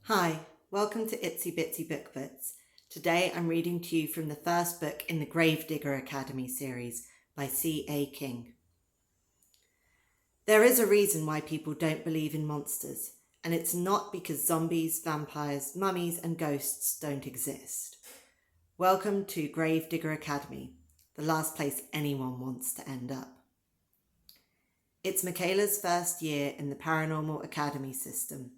Hi, welcome to Itsy Bitsy Book Bits. Today I'm reading to you from the first book in the Gravedigger Academy series by C.A. King. There is a reason why people don't believe in monsters, and it's not because zombies, vampires, mummies and ghosts don't exist. Welcome to Gravedigger Academy, the last place anyone wants to end up. It's Makayla's first year in the paranormal academy system.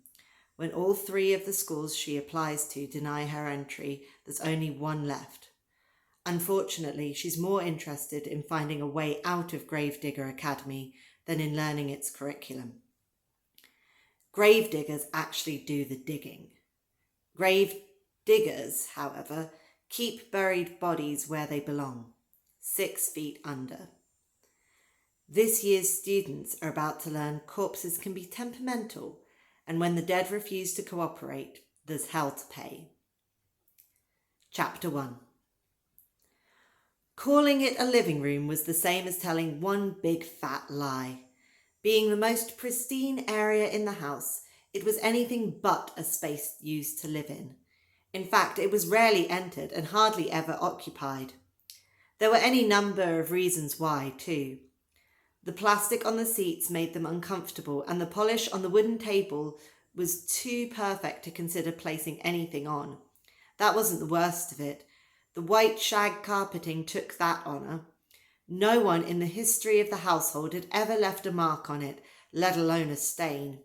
When all three of the schools she applies to deny her entry, there's only one left. Unfortunately, she's more interested in finding a way out of Gravedigger Academy than in learning its curriculum. Gravediggers actually do the digging. Gravediggers, however, keep buried bodies where they belong, 6 feet under. This year's students are about to learn corpses can be temperamental, and when the dead refuse to cooperate, there's hell to pay. Chapter 1. Calling it a living room was the same as telling one big fat lie. Being the most pristine area in the house, it was anything but a space used to live in. In fact, it was rarely entered and hardly ever occupied. There were any number of reasons why, too. The plastic on the seats made them uncomfortable, and the polish on the wooden table was too perfect to consider placing anything on. That wasn't the worst of it. The white shag carpeting took that honour. No one in the history of the household had ever left a mark on it, let alone a stain.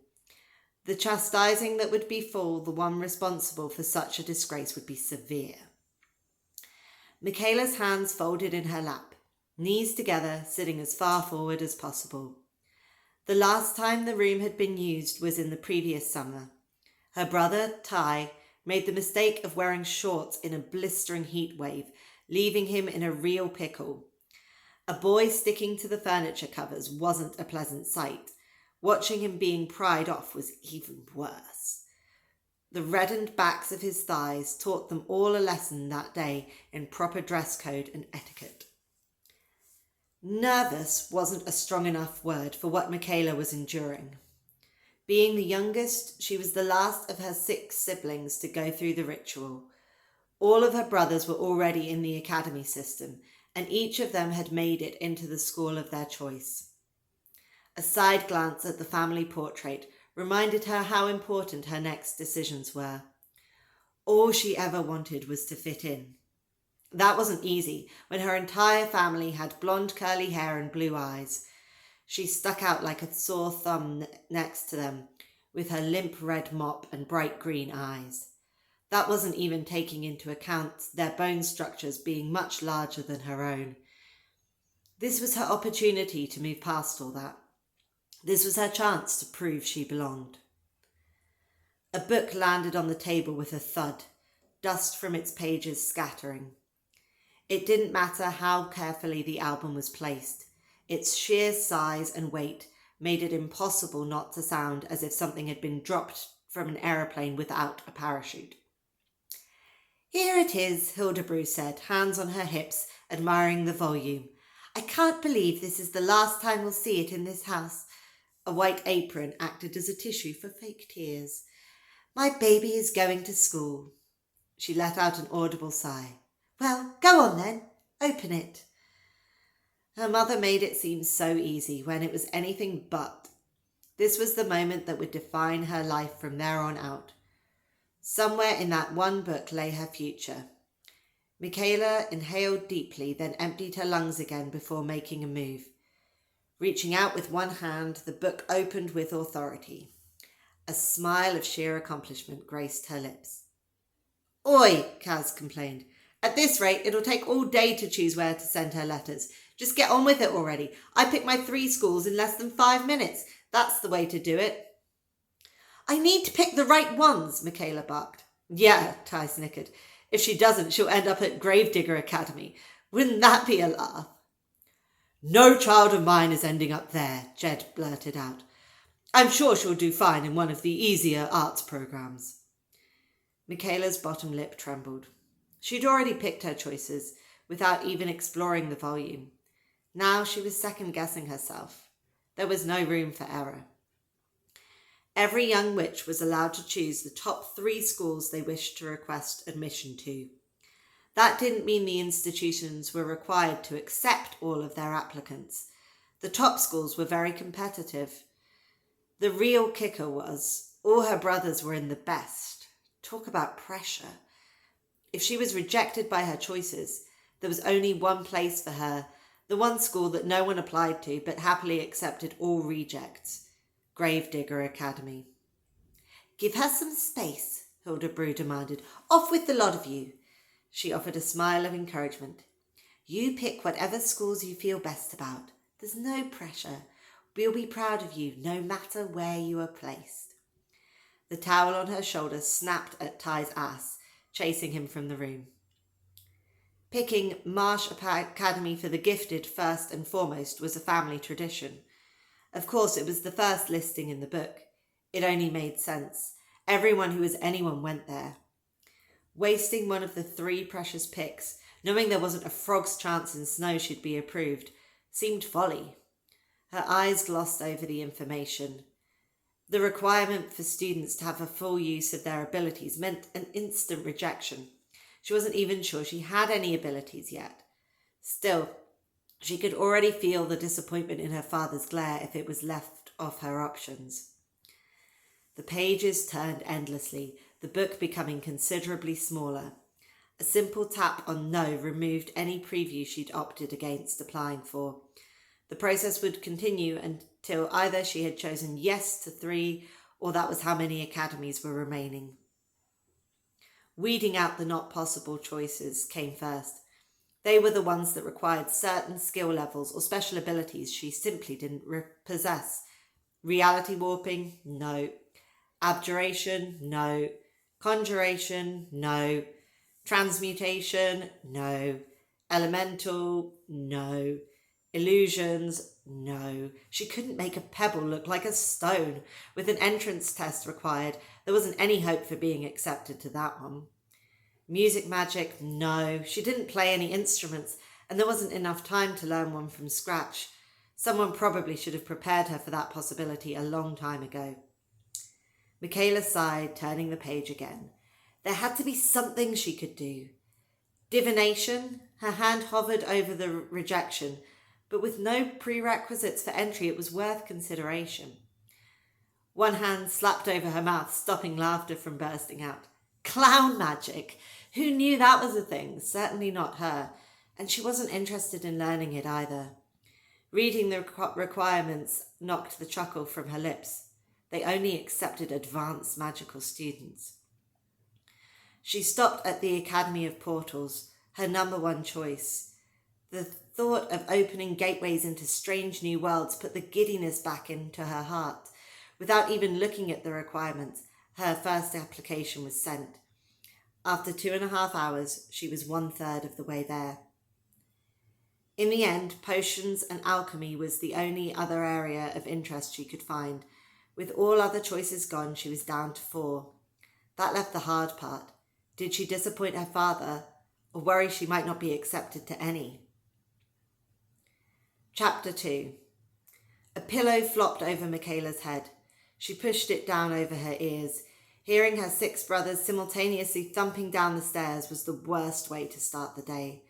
The chastising that would befall the one responsible for such a disgrace would be severe. Makayla's hands folded in her lap, knees together, sitting as far forward as possible. The last time the room had been used was in the previous summer. Her brother, Ty, made the mistake of wearing shorts in a blistering heat wave, leaving him in a real pickle. A boy sticking to the furniture covers wasn't a pleasant sight. Watching him being pried off was even worse. The reddened backs of his thighs taught them all a lesson that day in proper dress code and etiquette. Nervous wasn't a strong enough word for what Makayla was enduring. Being the youngest, she was the last of her 6 siblings to go through the ritual. All of her brothers were already in the academy system, and each of them had made it into the school of their choice. A side glance at the family portrait reminded her how important her next decisions were. All she ever wanted was to fit in. That wasn't easy when her entire family had blonde curly hair and blue eyes. She stuck out like a sore thumb next to them, with her limp red mop and bright green eyes. That wasn't even taking into account their bone structures being much larger than her own. This was her opportunity to move past all that. This was her chance to prove she belonged. A book landed on the table with a thud, dust from its pages scattering. It didn't matter how carefully the album was placed. Its sheer size and weight made it impossible not to sound as if something had been dropped from an aeroplane without a parachute. "Here it is," Hildebrew said, hands on her hips, admiring the volume. "I can't believe this is the last time we'll see it in this house." A white apron acted as a tissue for fake tears. "My baby is going to school." She let out an audible sigh. "Well, go on then. Open it." Her mother made it seem so easy when it was anything but. This was the moment that would define her life from there on out. Somewhere in that one book lay her future. Makayla inhaled deeply, then emptied her lungs again before making a move. Reaching out with one hand, the book opened with authority. A smile of sheer accomplishment graced her lips. "Oi," Kaz complained. "At this rate, it'll take all day to choose where to send her letters. Just get on with it already. I picked my 3 schools in less than 5 minutes. That's the way to do it." "I need to pick the right ones," Makayla barked. "Yeah," Ty snickered. "If she doesn't, she'll end up at Gravedigger Academy. Wouldn't that be a laugh?" "No child of mine is ending up there," Jed blurted out. "I'm sure she'll do fine in one of the easier arts programs." Makayla's bottom lip trembled. She'd already picked her choices, without even exploring the volume. Now she was second-guessing herself. There was no room for error. Every young witch was allowed to choose the top 3 schools they wished to request admission to. That didn't mean the institutions were required to accept all of their applicants. The top schools were very competitive. The real kicker was, all her brothers were in the best. Talk about pressure. If she was rejected by her choices, there was only one place for her, the one school that no one applied to but happily accepted all rejects, Gravedigger Academy. "Give her some space," Hilda Brew demanded. "Off with the lot of you." She offered a smile of encouragement. "You pick whatever schools you feel best about. There's no pressure. We'll be proud of you, no matter where you are placed." The towel on her shoulder snapped at Ty's ass, chasing him from the room. Picking Marsh Academy for the gifted first and foremost was a family tradition. Of course, it was the first listing in the book. It only made sense. Everyone who was anyone went there. Wasting one of the 3 precious picks, knowing there wasn't a frog's chance in snow she'd be approved, seemed folly. Her eyes glossed over the information. The requirement for students to have a full use of their abilities meant an instant rejection. She wasn't even sure she had any abilities yet. Still, she could already feel the disappointment in her father's glare if it was left off her options. The pages turned endlessly, the book becoming considerably smaller. A simple tap on no removed any preview she'd opted against applying for. The process would continue until either she had chosen yes to 3 or that was how many academies were remaining. Weeding out the not possible choices came first. They were the ones that required certain skill levels or special abilities she simply didn't possess. Reality warping? No. Abjuration? No. Conjuration? No. Transmutation? No. Elemental? No. Illusions? No. She couldn't make a pebble look like a stone. With an entrance test required, there wasn't any hope for being accepted to that one. Music magic? No. She didn't play any instruments, and there wasn't enough time to learn one from scratch. Someone probably should have prepared her for that possibility a long time ago. Makayla sighed, turning the page again. There had to be something she could do. Divination? Her hand hovered over the rejection, but with no prerequisites for entry, it was worth consideration. One hand slapped over her mouth, stopping laughter from bursting out. Clown magic! Who knew that was a thing? Certainly not her, and she wasn't interested in learning it either. Reading the requirements knocked the chuckle from her lips. They only accepted advanced magical students. She stopped at the Academy of Portals, her number 1 choice. The thought of opening gateways into strange new worlds put the giddiness back into her heart. Without even looking at the requirements, her first application was sent. After 2.5 hours, she was 1/3 of the way there. In the end, potions and alchemy was the only other area of interest she could find. With all other choices gone, she was down to 4. That left the hard part. Did she disappoint her father, or worry she might not be accepted to any? Chapter 2. A pillow flopped over Makayla's head. She pushed it down over her ears. Hearing her 6 brothers simultaneously thumping down the stairs was the worst way to start the day.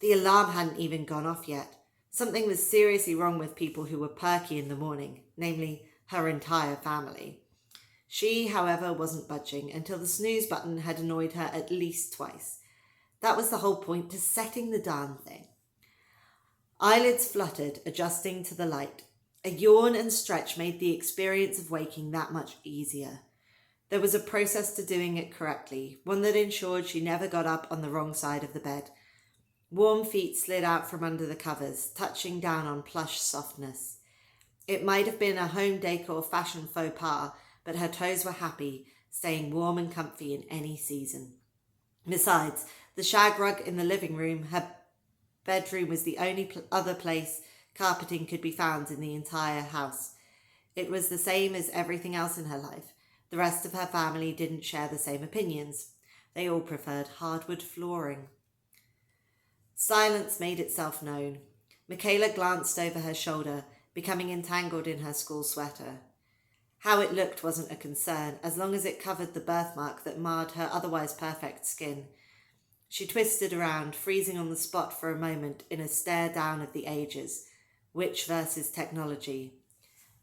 The alarm hadn't even gone off yet. Something was seriously wrong with people who were perky in the morning, namely her entire family. She, however, wasn't budging until the snooze button had annoyed her at least twice. That was the whole point to setting the darn thing. Eyelids fluttered, adjusting to the light. A yawn and stretch made the experience of waking that much easier. There was a process to doing it correctly, one that ensured she never got up on the wrong side of the bed. Warm feet slid out from under the covers, touching down on plush softness. It might have been a home decor fashion faux pas, but her toes were happy, staying warm and comfy in any season. Besides, the shag rug in the living room, her bedroom was the only other place carpeting could be found in the entire house. It was the same as everything else in her life. The rest of her family didn't share the same opinions. They all preferred hardwood flooring. Silence made itself known. Makayla glanced over her shoulder, becoming entangled in her school sweater. How it looked wasn't a concern, as long as it covered the birthmark that marred her otherwise perfect skin. She twisted around, freezing on the spot for a moment in a stare down of the ages. Witch versus technology.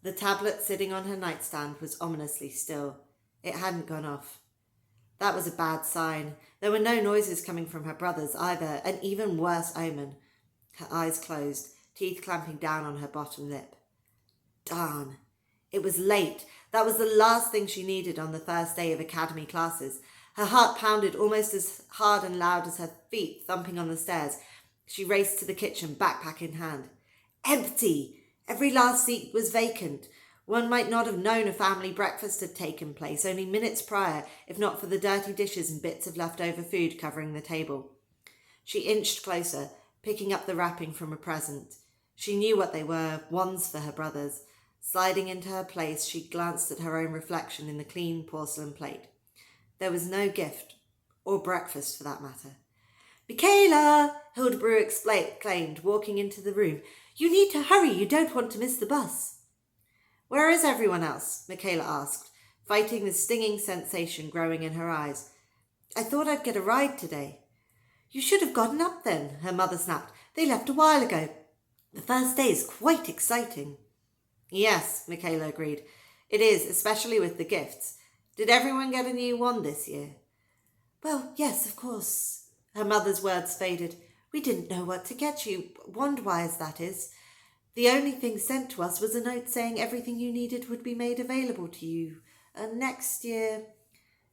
The tablet sitting on her nightstand was ominously still. It hadn't gone off. That was a bad sign. There were no noises coming from her brothers either, an even worse omen. Her eyes closed, teeth clamping down on her bottom lip. Darn. It was late. That was the last thing she needed on the first day of academy classes. Her heart pounded almost as hard and loud as her feet thumping on the stairs. She raced to the kitchen, backpack in hand. Empty! Every last seat was vacant. One might not have known a family breakfast had taken place only minutes prior, if not for the dirty dishes and bits of leftover food covering the table. She inched closer, picking up the wrapping from a present. She knew what they were, wands for her brothers. Sliding into her place, she glanced at her own reflection in the clean porcelain plate. There was no gift, or breakfast for that matter. Makayla! Hildebrew exclaimed, walking into the room. You need to hurry, you don't want to miss the bus. Where is everyone else? Makayla asked, fighting the stinging sensation growing in her eyes. I thought I'd get a ride today. You should have gotten up then, her mother snapped. They left a while ago. The first day is quite exciting. Yes, Makayla agreed. It is, especially with the gifts. Did everyone get a new wand this year? Well, yes, of course. Her mother's words faded. We didn't know what to get you, wand-wise, that is. The only thing sent to us was a note saying everything you needed would be made available to you. Next year...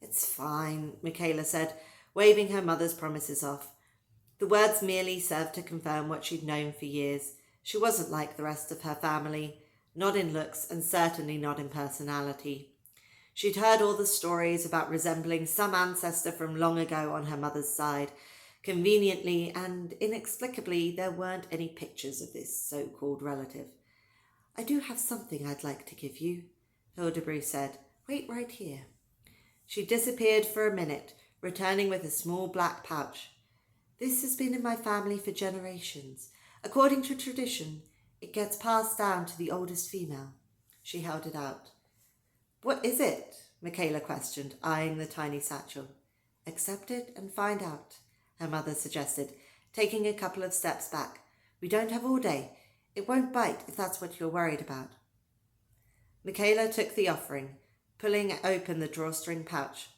It's fine, Makayla said, waving her mother's promises off. The words merely served to confirm what she'd known for years. She wasn't like the rest of her family, not in looks and certainly not in personality. She'd heard all the stories about resembling some ancestor from long ago on her mother's side. Conveniently and inexplicably, there weren't any pictures of this so-called relative. I do have something I'd like to give you, Hildebrew said. Wait right here. She disappeared for a minute, returning with a small black pouch. This has been in my family for generations. According to tradition, it gets passed down to the oldest female. She held it out. What is it? Makayla questioned, eyeing the tiny satchel. Accept it and find out, her mother suggested, taking a couple of steps back. We don't have all day. It won't bite if that's what you're worried about. Makayla took the offering, pulling open the drawstring pouch.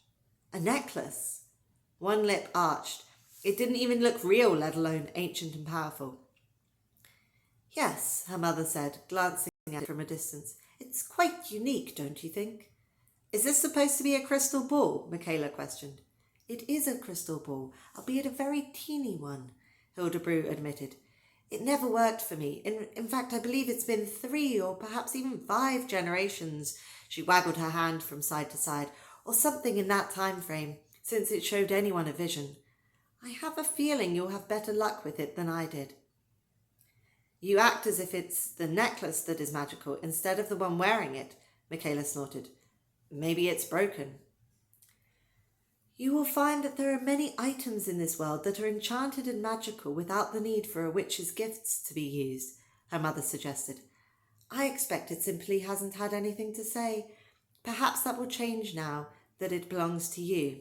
A necklace! One lip arched. It didn't even look real, let alone ancient and powerful. Yes, her mother said, glancing at it from a distance. It's quite unique, don't you think? Is this supposed to be a crystal ball? Makayla questioned. It is a crystal ball, albeit a very teeny one, Hildebrew admitted. It never worked for me. In fact, I believe it's been 3 or perhaps even 5 generations, she waggled her hand from side to side, or something in that time frame, since it showed anyone a vision. I have a feeling you'll have better luck with it than I did. You act as if it's the necklace that is magical instead of the one wearing it, Makayla snorted. Maybe it's broken. You will find that there are many items in this world that are enchanted and magical without the need for a witch's gifts to be used, her mother suggested. I expect it simply hasn't had anything to say. Perhaps that will change now that it belongs to you.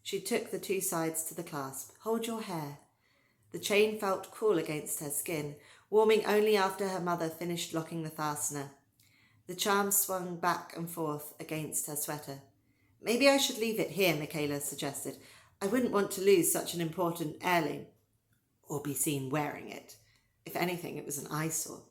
She took the 2 sides to the clasp. Hold your hair. The chain felt cool against her skin, warming only after her mother finished locking the fastener. The charm swung back and forth against her sweater. Maybe I should leave it here, Makayla suggested. I wouldn't want to lose such an important heirloom, or be seen wearing it. If anything, it was an eyesore.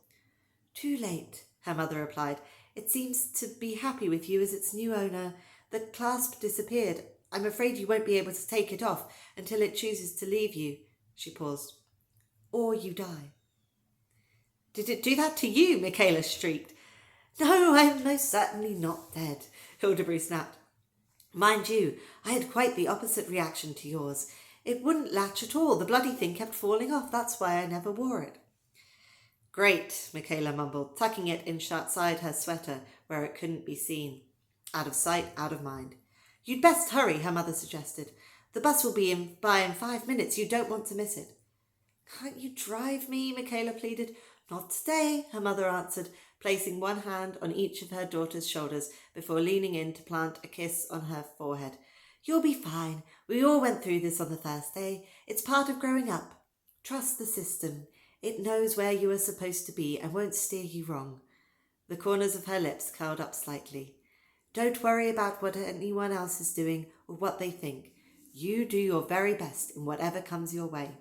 Too late, her mother replied. It seems to be happy with you as its new owner. The clasp disappeared. I'm afraid you won't be able to take it off until it chooses to leave you. She paused. Or you die. Did it do that to you? Makayla shrieked. No, I am most certainly not dead, Hildebrew snapped. Mind you, I had quite the opposite reaction to yours. It wouldn't latch at all. The bloody thing kept falling off. That's why I never wore it. Great, Makayla mumbled, tucking it inside her sweater where it couldn't be seen. Out of sight, out of mind. You'd best hurry, her mother suggested. The bus will be by in 5 minutes. You don't want to miss it. Can't you drive me? Makayla pleaded. Not today, her mother answered, placing one hand on each of her daughter's shoulders before leaning in to plant a kiss on her forehead. "You'll be fine. We all went through this on the first day. It's part of growing up. Trust the system. It knows where you are supposed to be and won't steer you wrong." The corners of her lips curled up slightly. "Don't worry about what anyone else is doing or what they think. You do your very best in whatever comes your way."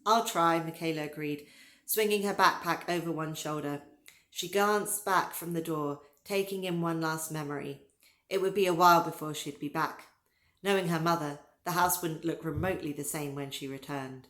"I'll try," Makayla agreed, swinging her backpack over one shoulder. She glanced back from the door, taking in one last memory. It would be a while before she'd be back. Knowing her mother, the house wouldn't look remotely the same when she returned.